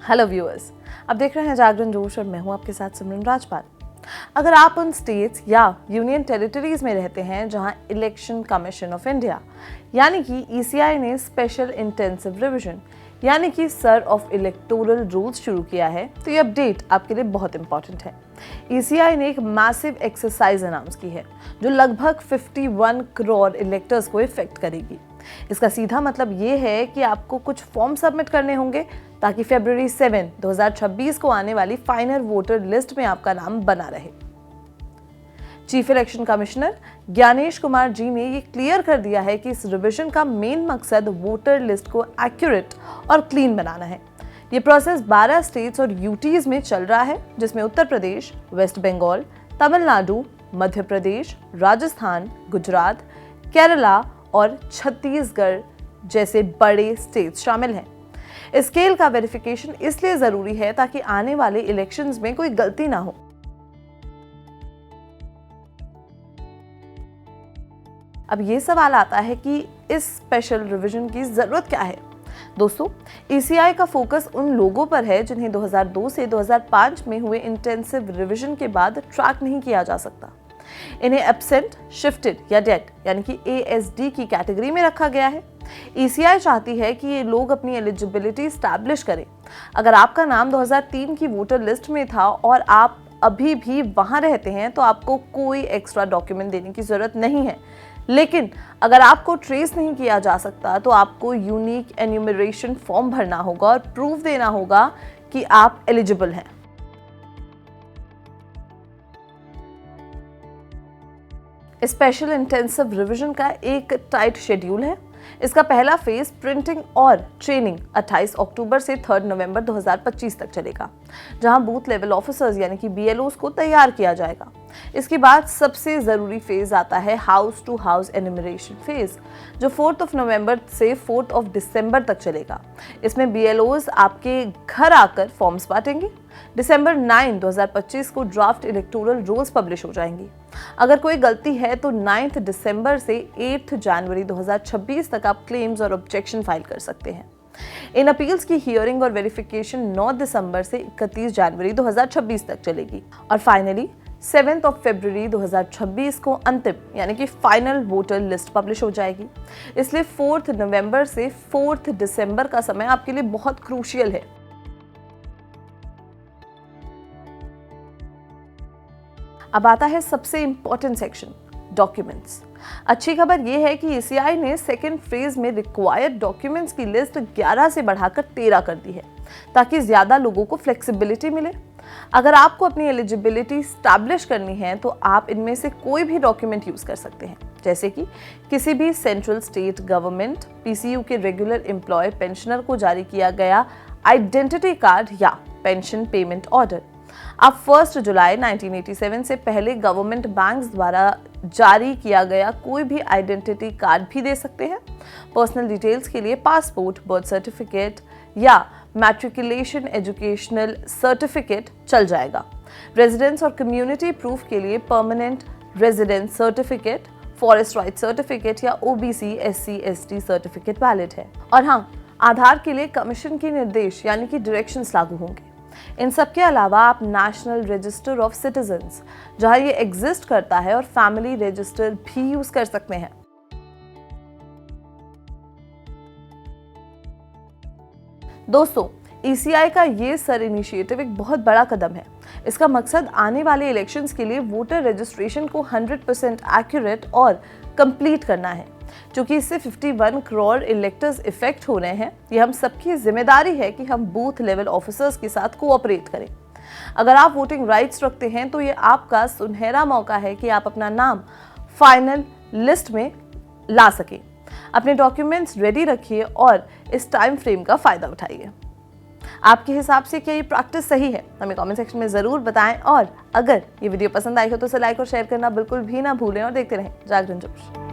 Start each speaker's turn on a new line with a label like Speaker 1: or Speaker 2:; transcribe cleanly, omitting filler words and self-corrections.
Speaker 1: Hello viewers, आप देख रहे हैं जागरण जोश और मैं हूं आपके साथ सिमरन राजपाल। अगर आप उन स्टेट्स या यूनियन टेरिटरीज में रहते हैं जहां इलेक्शन कमीशन ऑफ इंडिया यानी कि ईसीआई ने स्पेशल इंटेंसिव रिवीजन यानी कि सर ऑफ इलेक्टोरल रूल्स शुरू किया है, तो ये अपडेट आपके लिए बहुत इंपॉर्टेंट है। ईसीआई ने एक मैसिव एक्सरसाइज अनाउंस की है जो लगभग 51 करोड़ इलेक्टर्स को इफेक्ट करेगी। इसका सीधा मतलब ये है कि आपको कुछ फॉर्म सबमिट करने होंगे ताकि फरवरी 7, 2026 को आने वाली फाइनल वोटर लिस्ट में आपका नाम बना रहे। Chief election commissioner Gyanesh Kumar ji ने ये क्लियर कर दिया है कि इस रिवीजन का मेन मकसद वोटर लिस्ट को एक्यूरेट और क्लीन बनाना है। ये प्रोसेस 12 स्टेट्स और यूटीज में चल रहा है, जिसमें उत्तर प्रदेश, वेस्ट बंगाल, तमिलनाडु, मध्य प्रदेश, राजस्थान, गुजरात, केरला और छत्तीसगढ़ जैसे बड़े स्टेट्स शामिल हैं। स्केल का वेरिफिकेशन इसलिए जरूरी है ताकि आने वाले इलेक्शंस में कोई गलती ना हो। अब ये सवाल आता है कि इस स्पेशल रिवीजन की जरूरत क्या है। दोस्तों, ईसीआई का फोकस उन लोगों पर है जिन्हें 2002 से 2005 में हुए इंटेंसिव रिवीजन के बाद ट्रैक नहीं किया जा सकता। इन्हें एब्सेंट, शिफ्टेड या डेड यानी कि एएसडी की कैटेगरी में रखा गया है। ईसीआई चाहती है कि ये लोग अपनी एलिजिबिलिटी स्टैब्लिश करें। अगर आपका नाम 2003 की वोटर लिस्ट में था और आप अभी भी वहां रहते हैं तो आपको कोई एक्स्ट्रा डॉक्यूमेंट देने की जरूरत नहीं है। लेकिन अगर आपको ट्रेस नहीं किया जा सकता तो आपको यूनिक एन्यूमरेशन फॉर्म भरना होगा और प्रूफ देना होगा कि आप एलिजिबल हैं। स्पेशल इंटेंसिव रिवीजन का एक टाइट शेड्यूल है। इसका पहला फेज प्रिंटिंग और ट्रेनिंग 28 अक्टूबर से 3 नवंबर 2025 तक चलेगा, जहां बूथ लेवल ऑफिसर्स यानी कि बीएलओस को तैयार किया जाएगा। इसके बाद सबसे जरूरी फेज आता है house to house enumeration phase, जो 4 नवंबर से 4 दिसंबर तक चलेगा। इसमें बीएलओस आपके घर आकर फॉर्म्स बांटेंगे। दिसंबर 9, 2025 को ड्राफ्ट इलेक्टोरल रूल्स पब्लिश हो जाएंगी। अगर कोई गलती है तो 9 दिसंबर से 8 जनवरी 2026 तक आप क्लेम्स और ऑब्जेक्शन फाइल कर सकते हैं। इन अपील्स की हियरिंग और वेरिफिकेशन 9 दिसंबर से 31 जनवरी 2026 तक चलेगी और फाइनली 7 फरवरी 2026 को अंतिम यानी कि फाइनल वोटर लिस्ट पब्लिश हो जाएगी। इसलिए 4 नवंबर से 4 दिसंबर का समय आपके लिए बहुत क्रूशियल है। अब आता है सबसे इंपॉर्टेंट सेक्शन, डॉक्यूमेंट्स। अच्छी खबर यह है कि ईसीआई ने सेकेंड फेज में रिक्वायर्ड डॉक्यूमेंट्स की लिस्ट 11 से बढ़ाकर 13 कर दी है ताकि ज्यादा लोगों को फ्लेक्सिबिलिटी मिले। अगर आपको अपनी एलिजिबिलिटी स्टैब्लिश करनी है तो आप इनमें से कोई भी डॉक्यूमेंट यूज कर सकते हैं, जैसे कि किसी भी सेंट्रल स्टेट गवर्नमेंट पीसीयू के रेगुलर एम्प्लॉय पेंशनर को जारी किया गया आइडेंटिटी कार्ड या पेंशन पेमेंट ऑर्डर। आप 1 जुलाई 1987 से पहले गवर्नमेंट बैंक्स द्वारा जारी किया गया कोई भी आइडेंटिटी कार्ड भी दे सकते हैं। पर्सनल डिटेल्स के लिए पासपोर्ट, बर्थ सर्टिफिकेट या मैट्रिकुलेशन एजुकेशनल सर्टिफिकेट चल जाएगा। रेजिडेंस और कम्युनिटी प्रूफ के लिए permanent residence certificate, forest right certificate या OBC SC ST certificate valid है। और हाँ, आधार के लिए कमीशन के निर्देश यानी कि डायरेक्शंस लागू होंगे। इन सब के अलावा आप नेशनल रजिस्टर ऑफ सिटीजन्स, जहां ये एग्जिस्ट करता है, और फैमिली रजिस्टर भी यूज कर सकते हैं। दोस्तों, ईसीआई का ये सर इनिशिएटिव एक बहुत बड़ा कदम है। इसका मकसद आने वाले इलेक्शंस के लिए वोटर रजिस्ट्रेशन को 100% एक्यूरेट और कंप्लीट करना है। क्योंकि इससे 51 करोड़ इलेक्टर्स इफेक्ट हो रहे हैं, ये हम सबकी जिम्मेदारी है कि हम बूथ लेवल ऑफिसर्स के साथ कोऑपरेट करें। अगर आप वोटिंग राइट्स रखते हैं तो ये आपका सुनहरा मौका है कि आप अपना नाम फाइनल लिस्ट में ला सकें। अपने डॉक्यूमेंट्स रेडी रखिए और इस टाइम फ्रेम का फायदा उठाइए। आपके हिसाब से क्या ये प्रैक्टिस सही है? हमें कमेंट सेक्शन में जरूर बताएं और अगर ये वीडियो पसंद आई हो तो इसे लाइक और शेयर करना बिल्कुल भी ना भूलें और देखते रहें जागरण जोश।